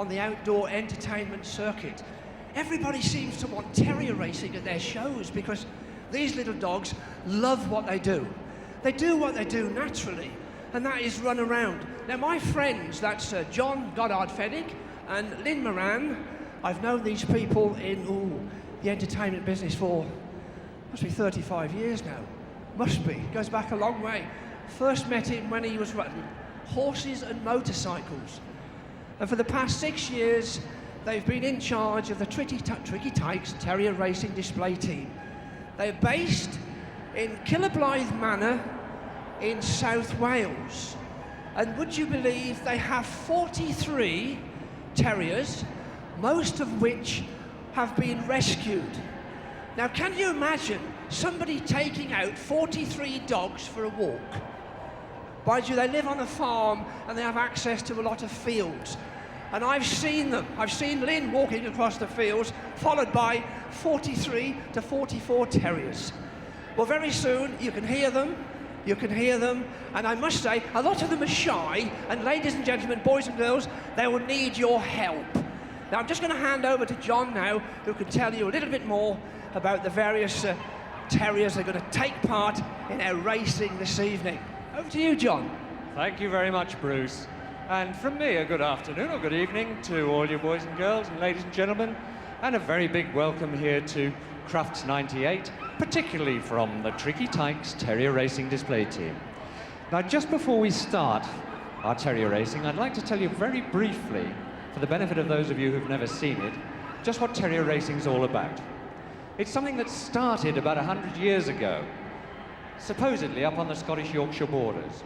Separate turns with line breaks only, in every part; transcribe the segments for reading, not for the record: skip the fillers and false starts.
on the outdoor entertainment circuit. Everybody seems to want terrier racing at their shows because these little dogs love what they do. They do what they do naturally, and that is run around. Now my friends, that's John Goddard-Fennick and Lynn Moran, I've known these people in the entertainment business for, must be 35 years now. Must be, goes back a long way. First met him when he was running horses and motorcycles. And for the past 6 years, they've been in charge of the Tricky Tykes Terrier Racing Display Team. They're based in Killablythe Manor in South Wales. And would you believe they have 43 terriers, most of which have been rescued. Now, can you imagine somebody taking out 43 dogs for a walk? Mind you, they live on a farm and they have access to a lot of fields. And I've seen them. I've seen Lynn walking across the fields, followed by 43 to 44 terriers. Well, very soon you can hear them, and I must say, a lot of them are shy, and ladies and gentlemen, boys and girls, they will need your help. Now, I'm just going to hand over to John now, who can tell you a little bit more about the various terriers that are going to take part in our racing this evening. Over to you, John.
Thank you very much, Bruce. And from me, a good afternoon or good evening to all you boys and girls and ladies and gentlemen, and a very big welcome here to Crufts 98, particularly from the Tricky Tykes Terrier Racing Display Team. Now, just before we start our terrier racing, I'd like to tell you very briefly, for the benefit of those of you who've never seen it, just what terrier racing's all about. It's something that started about 100 years ago, supposedly up on the Scottish-Yorkshire borders.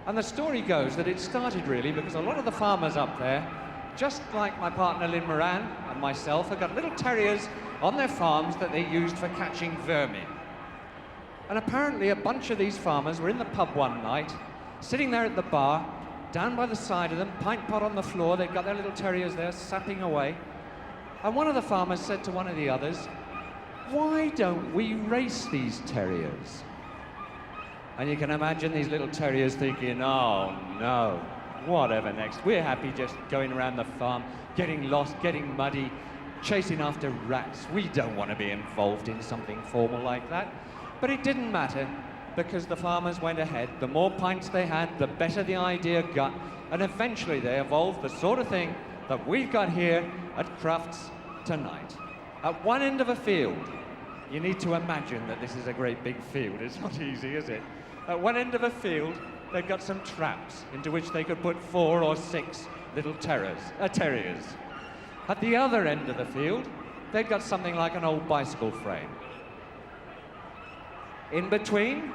And the story goes that it started really because a lot of the farmers up there, just like my partner Lynn Moran and myself, have got little terriers on their farms that they used for catching vermin. And apparently a bunch of these farmers were in the pub one night, sitting there at the bar, down by the side of them, pint pot on the floor, they've got their little terriers there sapping away. And one of the farmers said to one of the others, "Why don't we race these terriers?" And you can imagine these little terriers thinking, "Oh no, whatever next? We're happy just going around the farm, getting lost, getting muddy, chasing after rats. We don't want to be involved in something formal like that." But it didn't matter, because the farmers went ahead. The more pints they had, the better the idea got, and eventually they evolved the sort of thing that we've got here at Crufts tonight. At one end of a field, you need to imagine that this is a great big field. It's not easy, is it? At one end of a field, they've got some traps into which they could put 4 or 6 little terriers. At the other end of the field, they've got something like an old bicycle frame. In between,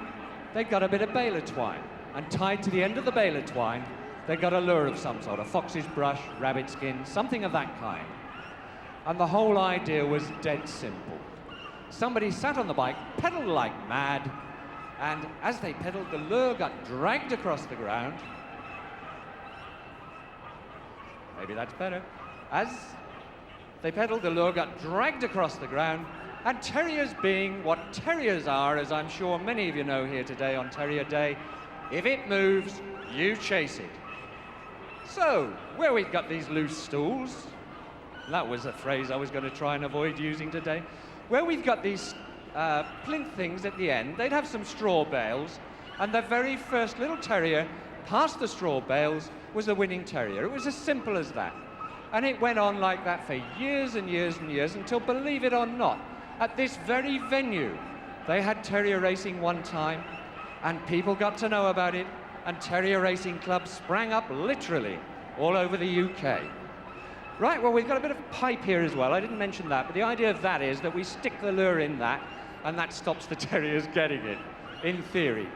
they've got a bit of baler twine, and tied to the end of the baler twine, they've got a lure of some sort, a fox's brush, rabbit skin, something of that kind. And the whole idea was dead simple. Somebody sat on the bike, pedaled like mad, and as they pedaled, the lure got dragged across the ground. Maybe that's better. As they pedaled, the lure got dragged across the ground, and terriers being what terriers are, as I'm sure many of you know here today on Terrier Day, if it moves, you chase it. So, where we've got these loose stools, that was a phrase I was going to try and avoid using today, where we've got these plinth things at the end, they'd have some straw bales, and the very first little terrier past the straw bales was the winning terrier. It was as simple as that. And it went on like that for years and years and years until, believe it or not, at this very venue, they had terrier racing one time, and people got to know about it, and terrier racing clubs sprang up literally all over the UK. Right, well, we've got a bit of pipe here as well. I didn't mention that, but the idea of that is that we stick the lure in that, and that stops the terriers getting it, in theory.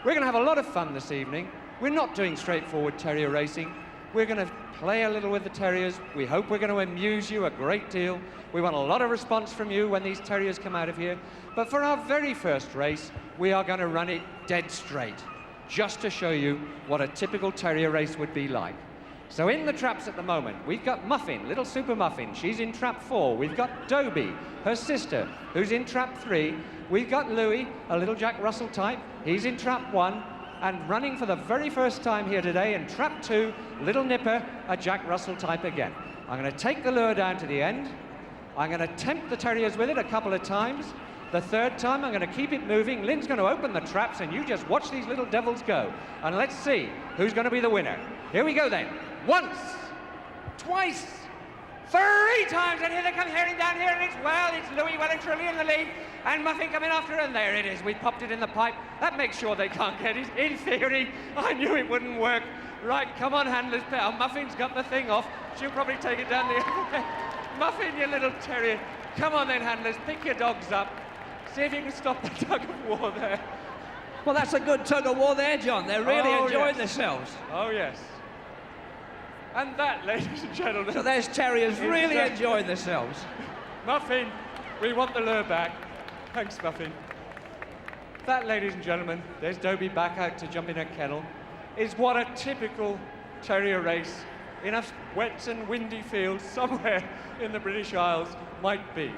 We're going to have a lot of fun this evening. We're not doing straightforward terrier racing. We're going to play a little with the terriers. We hope we're going to amuse you a great deal. We want a lot of response from you when these terriers come out of here. But for our very first race, we are going to run it dead straight, just to show you what a typical terrier race would be like. So in the traps at the moment, we've got Muffin, little Super Muffin. She's in trap 4. We've got Dobie, her sister, who's in trap 3. We've got Louis, a little Jack Russell type. He's in trap 1. and running for the very first time here today in trap 2, Little Nipper, a Jack Russell type again. I'm going to take the lure down to the end. I'm going to tempt the terriers with it a couple of times. The third time, I'm going to keep it moving. Lynn's going to open the traps, and you just watch these little devils go. And let's see who's going to be the winner. Here we go then. Once, twice, 3 times, and here they come heading down here, and it's Louis well and truly in the lead, and Muffin coming after her, and there it is. We popped it in the pipe. That makes sure they can't get it. In theory, I knew it wouldn't work. Right, come on, handlers. Oh, Muffin's got the thing off. She'll probably take it down the other way. Muffin, you little terrier. Come on then, handlers. Pick your dogs up. See if you can stop the tug of war there.
Well, that's a good tug of war there, John. They're really enjoying themselves.
Oh, yes. And that, ladies and gentlemen...
So there's terriers really enjoying themselves.
Muffin, we want the lure back. Thanks, Muffin. That, ladies and gentlemen, there's Dobie back out to jump in her kennel, is what a typical terrier race in a wet and windy field somewhere in the British Isles might be.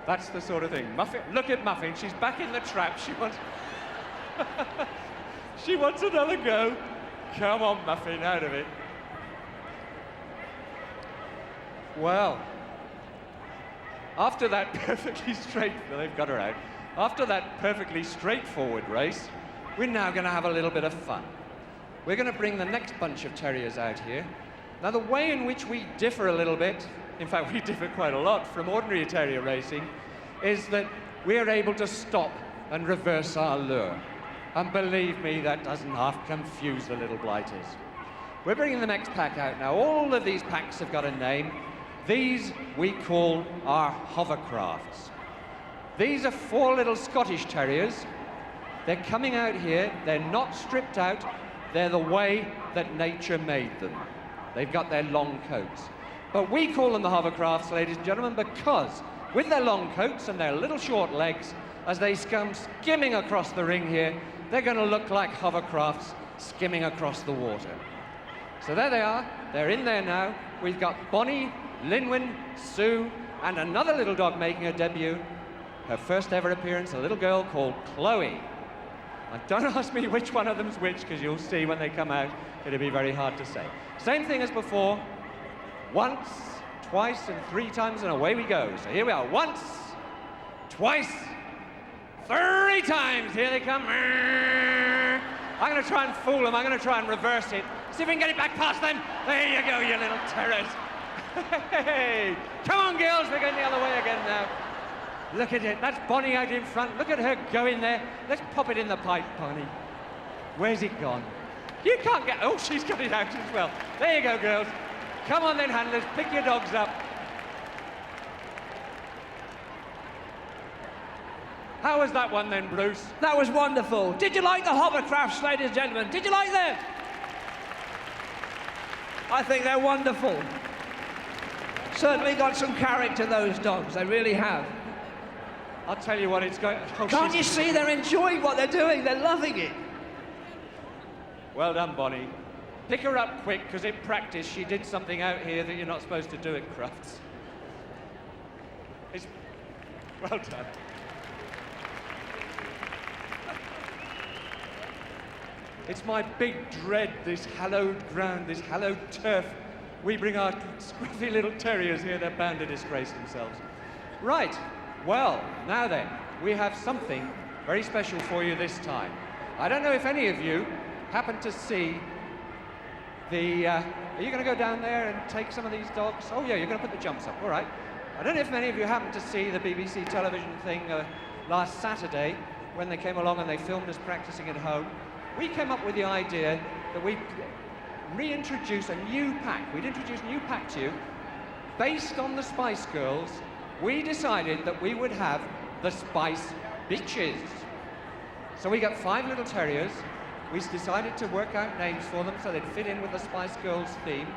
That's the sort of thing. Muffin, look at Muffin. She's back in the trap. She wants... she wants another go. Come on, Muffin, out of it. Well, after that perfectly straight... they've got her out. After that perfectly straightforward race, we're now going to have a little bit of fun. We're going to bring the next bunch of terriers out here. Now, the way in which we differ a little bit, in fact, we differ quite a lot from ordinary terrier racing, is that we are able to stop and reverse our lure. And believe me, that doesn't half confuse the little blighters. We're bringing the next pack out now. All of these packs have got a name. These we call our hovercrafts. These are 4 little Scottish terriers. They're coming out here. They're not stripped out. They're the way that nature made them. They've got their long coats. But we call them the hovercrafts, ladies and gentlemen, because with their long coats and their little short legs, as they come skimming across the ring here, they're going to look like hovercrafts skimming across the water. So there they are. They're in there now. We've got Bonnie, Linwin, Sue, and another little dog making her debut. Her first ever appearance, a little girl called Chloe. And don't ask me which one of them's which, because you'll see when they come out, it'll be very hard to say. Same thing as before. Once, twice, and 3 times, and away we go. So here we are. Once, twice, 3 times. Here they come. I'm going to try and fool them. I'm going to try and reverse it. See if we can get it back past them. There you go, you little terrors. Hey, come on, girls. We're going the other way again now. Look at it. That's Bonnie out in front. Look at her going there. Let's pop it in the pipe, Bonnie. Where's it gone? You can't get... Oh, she's got it out as well. There you go, girls. Come on then, handlers. Pick your dogs up. How was that one then, Bruce?
That was wonderful. Did you like the hovercrafts, ladies and gentlemen? Did you like them? I think they're wonderful. Certainly got some character, those dogs. They really have.
I'll tell you what, it's going... Oh,
can't you see they're enjoying what they're doing? They're loving it.
Well done, Bonnie. Pick her up quick, because in practice she did something out here that you're not supposed to do at Crufts. It's... Well done. It's my big dread, this hallowed ground, this hallowed turf. We bring our scruffy little terriers here, they're bound to disgrace themselves. Right, well, now then, we have something very special for you this time. I don't know if any of you happen to see the... are you going to go down there and take some of these dogs? Oh yeah, you're going to put the jumps up, all right. I don't know if many of you happen to see the BBC television thing last Saturday when they came along and they filmed us practicing at home. We came up with the idea that we'd reintroduce a new pack. We'd introduce a new pack to you. Based on the Spice Girls, we decided that we would have the Spice Bitches. So we got 5 little terriers. We decided to work out names for them so they'd fit in with the Spice Girls theme.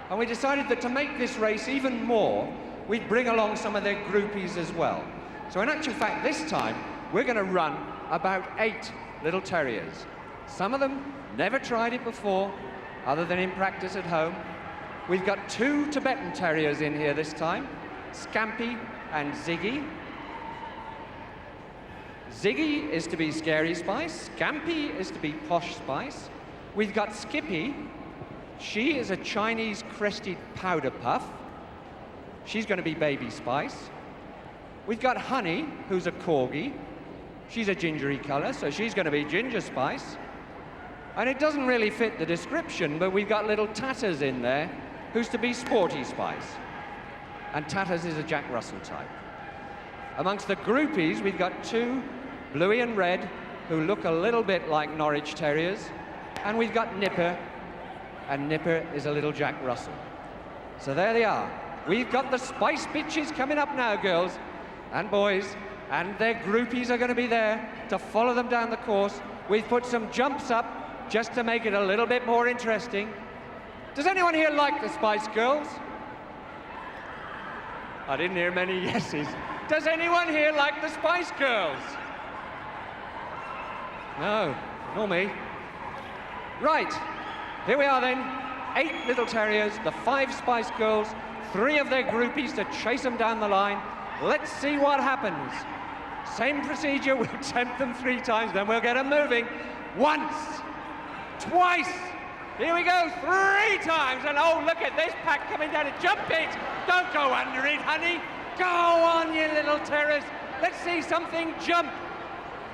And we decided that to make this race even more, we'd bring along some of their groupies as well. So in actual fact, this time, we're going to run about 8 little terriers. Some of them never tried it before, other than in practice at home. We've got 2 Tibetan terriers in here this time, Scampy and Ziggy. Ziggy is to be Scary Spice. Scampy is to be Posh Spice. We've got Skippy. She is a Chinese crested powder puff. She's going to be Baby Spice. We've got Honey, who's a Corgi. She's a gingery colour, so she's going to be Ginger Spice. And it doesn't really fit the description, but we've got little Tatters in there, who's to be Sporty Spice. And Tatters is a Jack Russell type. Amongst the groupies, we've got two, Bluey and Red, who look a little bit like Norwich Terriers. And we've got Nipper, and Nipper is a little Jack Russell. So there they are. We've got the Spice Bitches coming up now, girls and boys, and their groupies are going to be there to follow them down the course. We've put some jumps up just to make it a little bit more interesting. Does anyone here like the Spice Girls? I didn't hear many yeses. Does anyone here like the Spice Girls? No, nor me. Right, here we are then. 8 little terriers, the 5 Spice Girls, 3 of their groupies to chase them down the line. Let's see what happens. Same procedure, we'll tempt them 3 times, then we'll get them moving. Once, twice, here we go, 3 times, and oh, look at this pack coming down it. Jump it, don't go under it, honey. Go on, you little terriers. Let's see something jump.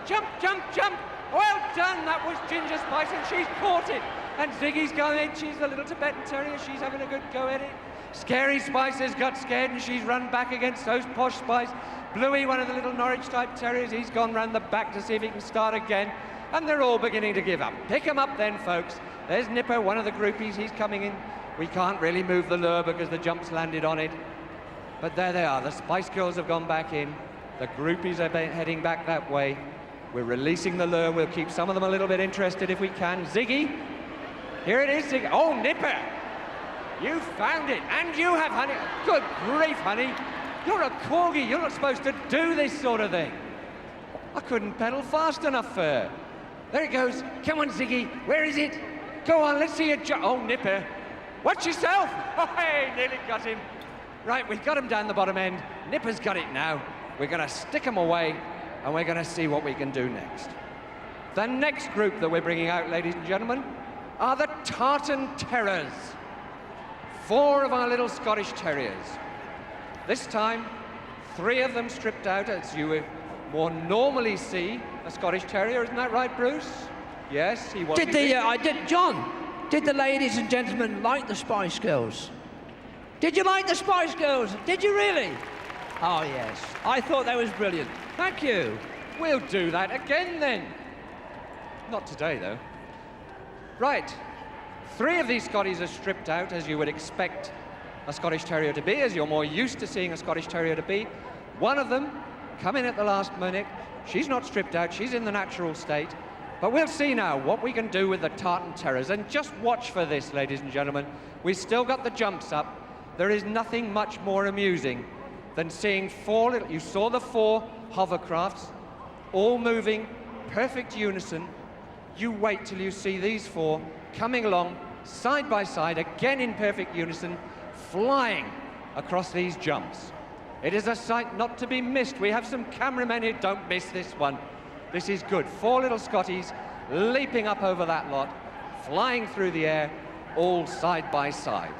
Jump, jump, jump. Well done, that was Ginger Spice, and she's caught it. And Ziggy's going in, she's the little Tibetan terrier, she's having a good go at it. Scary Spice has got scared and she's run back against those Posh Spice. Bluey, one of the little Norwich type terriers, he's gone round the back to see if he can start again. And they're all beginning to give up. Pick them up then, folks. There's Nipper, one of the groupies, he's coming in. We can't really move the lure because the jump's landed on it. But there they are, the Spice Girls have gone back in. The groupies are heading back that way. We're releasing the lure, we'll keep some of them a little bit interested if we can. Ziggy, here it is, Ziggy. Oh, Nipper, you found it, and you have, honey. Good grief, honey. You're a Corgi, you're not supposed to do this sort of thing. I couldn't pedal fast enough for her. There it goes. Come on, Ziggy, where is it? Go on, let's see you jump. Oh, Nipper, watch yourself. Oh, hey, nearly got him. Right, we've got him down the bottom end. Nipper's got it now. We're gonna stick him away, and we're gonna see what we can do next. The next group that we're bringing out, ladies and gentlemen, are the Tartan Terrors. 4 of our little Scottish Terriers. This time, 3 of them stripped out, as you would more normally see a Scottish Terrier. Isn't that right, Bruce? Yes, he was.
John, did the ladies and gentlemen like the Spice Girls? Did you like the Spice Girls? Did you really? Oh, yes. I thought that was brilliant. Thank you.
We'll do that again, then. Not today, though. Right. 3 of these Scotties are stripped out, as you would expect a Scottish Terrier to be, as you're more used to seeing a Scottish Terrier to be. One of them, come in at the last minute. She's not stripped out. She's in the natural state. But we'll see now what we can do with the Tartan Terrors. And just watch for this, ladies and gentlemen. We've still got the jumps up. There is nothing much more amusing than seeing 4 little... You saw the 4 hovercrafts, all moving, perfect unison. You wait till you see these 4 coming along, side by side, again in perfect unison, flying across these jumps. It is a sight not to be missed. We have some cameramen here. Don't miss this one. This is good. 4 little Scotties leaping up over that lot, flying through the air, all side by side.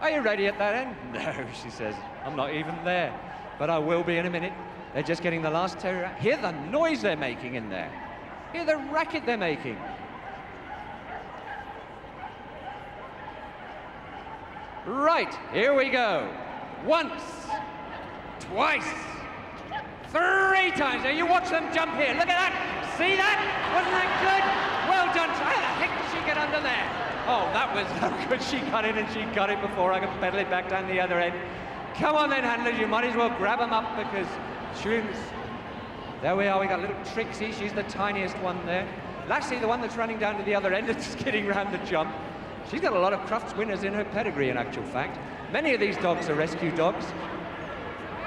Are you ready at that end? No, she says. I'm not even there, but I will be in a minute. They're just getting the last terrier out. Hear the noise they're making in there. Hear the racket they're making. Right, here we go. Once, twice, 3 times. Now you watch them jump here. Look at that. See that? Wasn't that good? Well done. How the heck did she get under there? Oh, that was no good. She got in and she got it before I could pedal it back down the other end. Come on then, handlers. You might as well grab them up because shoots. There we are. We got little Trixie. She's the tiniest one there. Lassie, the one that's running down to the other end and skidding around the jump. She's got a lot of Crufts winners in her pedigree, in actual fact. Many of these dogs are rescue dogs.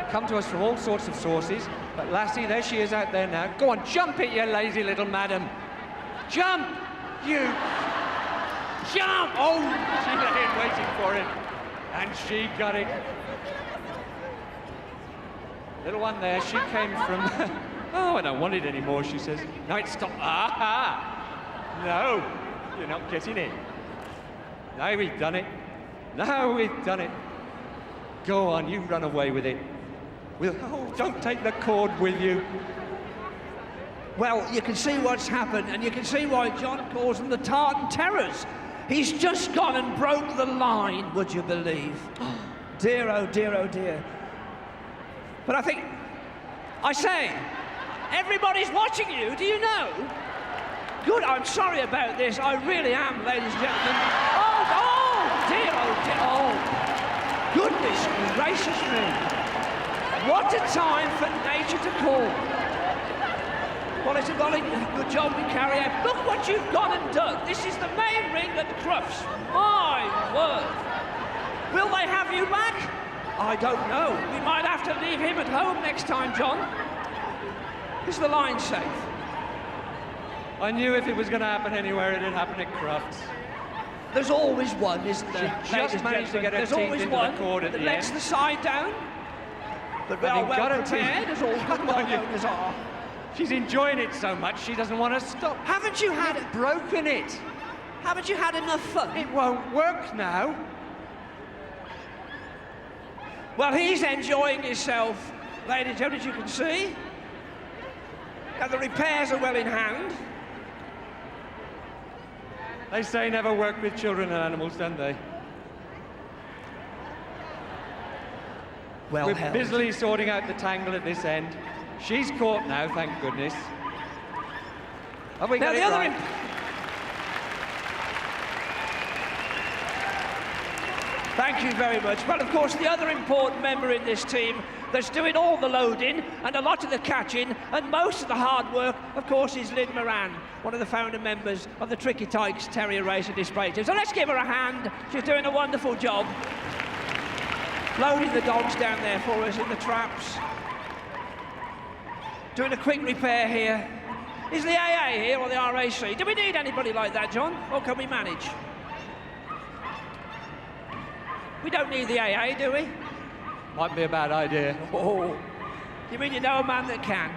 Come to us from all sorts of sources. But Lassie, there she is out there now. Go on, jump it, you lazy little madam. Jump! You... Jump! Oh, she lay in waiting for it. And she got it. Little one there, she came from Oh, I don't want it anymore, she says. No, it's stop. Aha! No, you're not getting it. Now we've done it. Now we've done it. Go on, you run away with it. Oh, don't take the cord with you.
Well, you can see what's happened, and you can see why John calls them the Tartan Terrors. He's just gone and broke the line, would you believe? Dear, oh dear, oh dear. But I say, everybody's watching you, do you know? Good, I'm sorry about this, I really am, ladies and gentlemen. Oh dear, oh, goodness gracious me. What a time for nature to call. Well, it's a golly good job we carry out. Look what you've gone and done. This is the main ring at Crufts. My word. Will they have you back? I don't know. We might have to leave him at home next time, John. Is the line safe?
I knew if it was going to happen anywhere, it'd happen at Crufts.
There's always one, isn't there?
She just managed to get her teeth into the cord at the end.
That lets the side down. But we are well prepared, as all good well-owners are.
She's enjoying it so much, she doesn't want to stop.
Haven't you had it?
Broken it.
Haven't you had enough fun?
It won't work now.
Well, he's enjoying himself, ladies and gentlemen, as you can see. And the repairs are well in hand.
They say never work with children and animals, don't they?
Well
We're
held.
busily sorting out the tangle at this end. She's caught now, thank goodness. Have we got it right?
Thank you very much. Well, of course, the other important member in this team that's doing all the loading and a lot of the catching and most of the hard work, of course, is Lynn Moran, one of the founder members of the Tricky Tykes Terrier Race and Display Team. So let's give her a hand. She's doing a wonderful job. Loading the dogs down there for us in the traps. Doing a quick repair here. Is the AA here or the RAC? Do we need anybody like that, John? Or can we manage? We don't need the AA, do we?
Might be a bad idea.
Oh, you mean you know a man that can?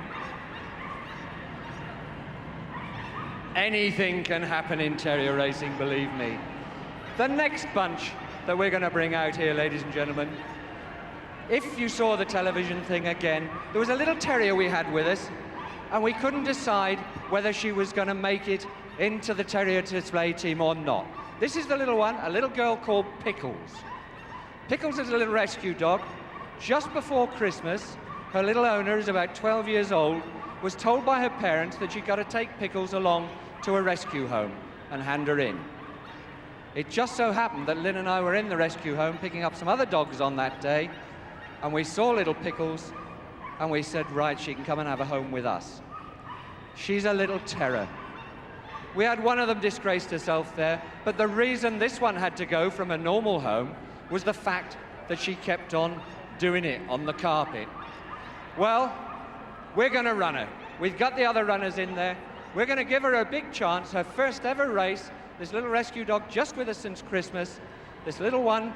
Anything can happen in terrier racing, believe me. The next bunch that we're going to bring out here, ladies and gentlemen, if you saw the television thing again, there was a little terrier we had with us, and we couldn't decide whether she was going to make it into the terrier display team or not. This is the little one, a little girl called Pickles. Pickles is a little rescue dog. Just before Christmas, her little owner, who's about 12 years old, was told by her parents that she'd got to take Pickles along to a rescue home and hand her in. It just so happened that Lynn and I were in the rescue home picking up some other dogs on that day, and we saw little Pickles, and we said, right, she can come and have a home with us. She's a little terror. We had one of them disgraced herself there, but the reason this one had to go from a normal home was the fact that she kept on doing it on the carpet. Well, we're going to run her. We've got the other runners in there. We're going to give her a big chance, her first ever race. This little rescue dog just with us since Christmas. This little one,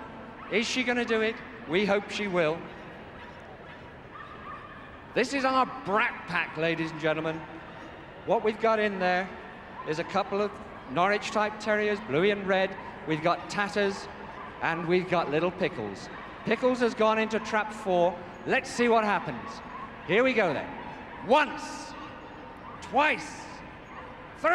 is she going to do it? We hope she will. This is our brat pack, ladies and gentlemen. What we've got in there is a couple of Norwich-type terriers, bluey and red. We've got Tatters, and we've got little Pickles. Pickles has gone into trap 4. Let's see what happens. Here we go then. Once, twice, 3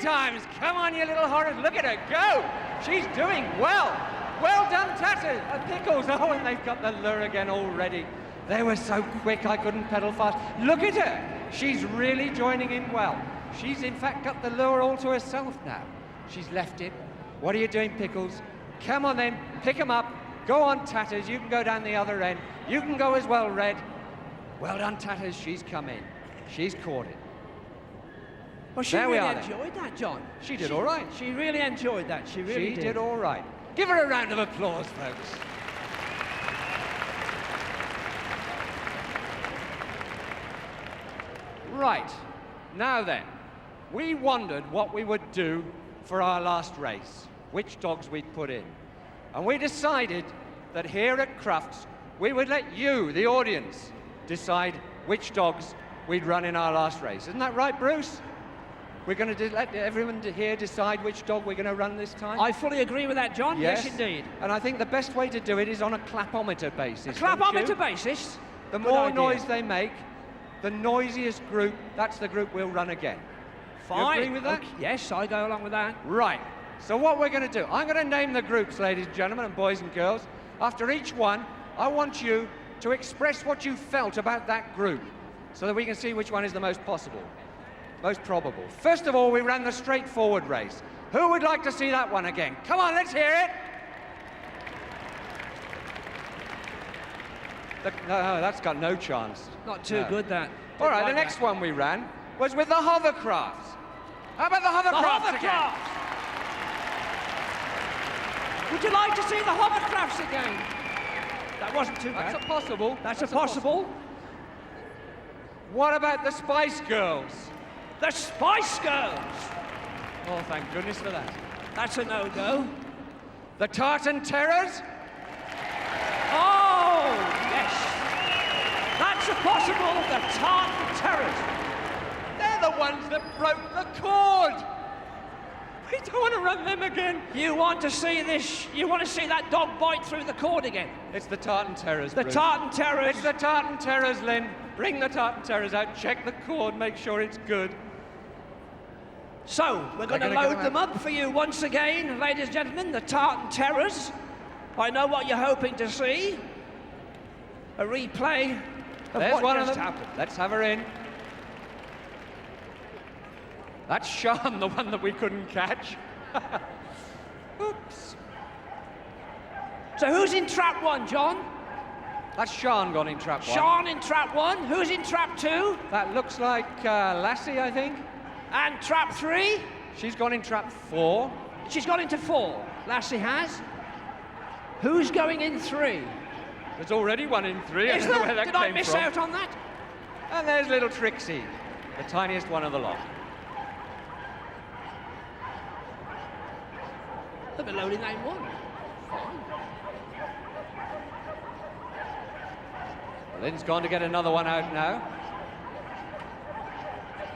times. Come on, you little horrors, look at her go. She's doing well. Well done, Tatters. Pickles, oh, and they've got the lure again already. They were so quick, I couldn't pedal fast. Look at her. She's really joining in well. She's in fact got the lure all to herself now. She's left it. What are you doing, Pickles? Come on then, pick them up. Go on, Tatters, you can go down the other end. You can go as well, Red. Well done, Tatters, she's come in. She's caught it.
Well, she really enjoyed that, John.
She did all right.
She really enjoyed that, she really did.
She did all right. Give her a round of applause, folks. Right, now then, we wondered what we would do for our last race, which dogs we'd put in. And we decided that here at Crufts, we would let you, the audience, decide which dogs we'd run in our last race. Isn't that right, Bruce? We're going to let everyone here decide which dog we're going to run this time?
I fully agree with that, John. Yes, indeed.
And I think the best way to do it is on a clapometer basis.
Clapometer basis?
The more noise they make, the noisiest group, that's the group we'll run again.
Fine.
You agree with that?
Okay. Yes, I go along with that.
Right. So what we're going to do, I'm going to name the groups, ladies and gentlemen, and boys and girls. After each one, I want you to express what you felt about that group so that we can see which one is the most probable. First of all, we ran the straightforward race. Who would like to see that one again? Come on, let's hear it. No, that's got no chance.
Not too good, that.
All right, the next one we ran was with the hovercrafts. How about the hovercrafts again?
Would you like to see the hovercrafts again? That wasn't too bad.
That's a possible.
That's a possible.
What about the Spice Girls?
The Spice Girls!
Oh, thank goodness for that.
That's a no-go.
The Tartan Terrors?
Oh, yes. That's a possible. The Tartan Terrors.
They're the ones that broke the cord. We don't want to run them again.
You want to see this? You want to see that dog bite through the cord again?
It's the Tartan Terrors,
The
Bruce.
Tartan Terrors.
It's the Tartan Terrors, Lynn. Bring the Tartan Terrors out, check the cord, make sure it's good.
So, we're going to load them up for you once again, ladies and gentlemen, the Tartan Terrors. I know what you're hoping to see. A replay of
There's
what
one
just
of them.
happened.
Let's have her in. That's Sean, the one that we couldn't catch. Oops.
So who's in trap one, John?
That's Sean gone in trap one.
Sean in trap one. Who's in trap two?
That looks like Lassie, I think.
And trap three?
She's gone in trap 4.
She's gone into 4. Lassie has. Who's going in 3?
There's already one in 3. I
Is
don't know
there?
where that
Did
came
I miss
from.
out on that?
And there's little Trixie, the tiniest one of the lot.
They'll be loading that in 1. Fine.
Lynn's gone to get another one out now.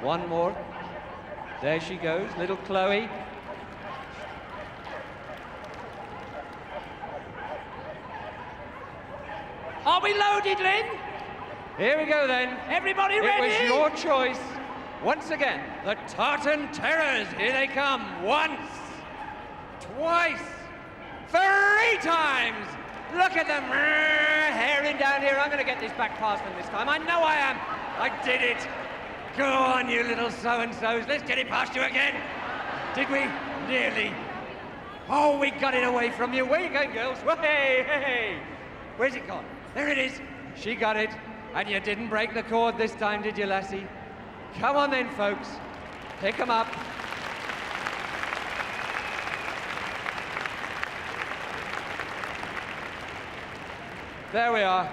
One more. There she goes, little Chloe.
Are we loaded, Lynn?
Here we go then.
Everybody ready?
It was your choice. Once again, the Tartan Terrors. Here they come. Once, twice, 3 times. Look at them herring down here. I'm going to get this back past them this time. I know I am. I did it. Go on, you little so-and-sos. Let's get it past you again. Did we? Nearly. Oh, we got it away from you. Where you going, girls? Hey, hey. Where's it gone? There it is. She got it. And you didn't break the cord this time, did you, Lassie? Come on then, folks. Pick them up. There we are.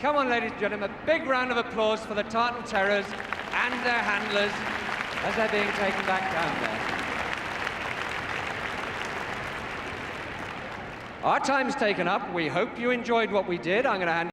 Come on, ladies and gentlemen, a big round of applause for the Tartan Terrors and their handlers as they're being taken back down there. Our time's taken up. We hope you enjoyed what we did. I'm going to hand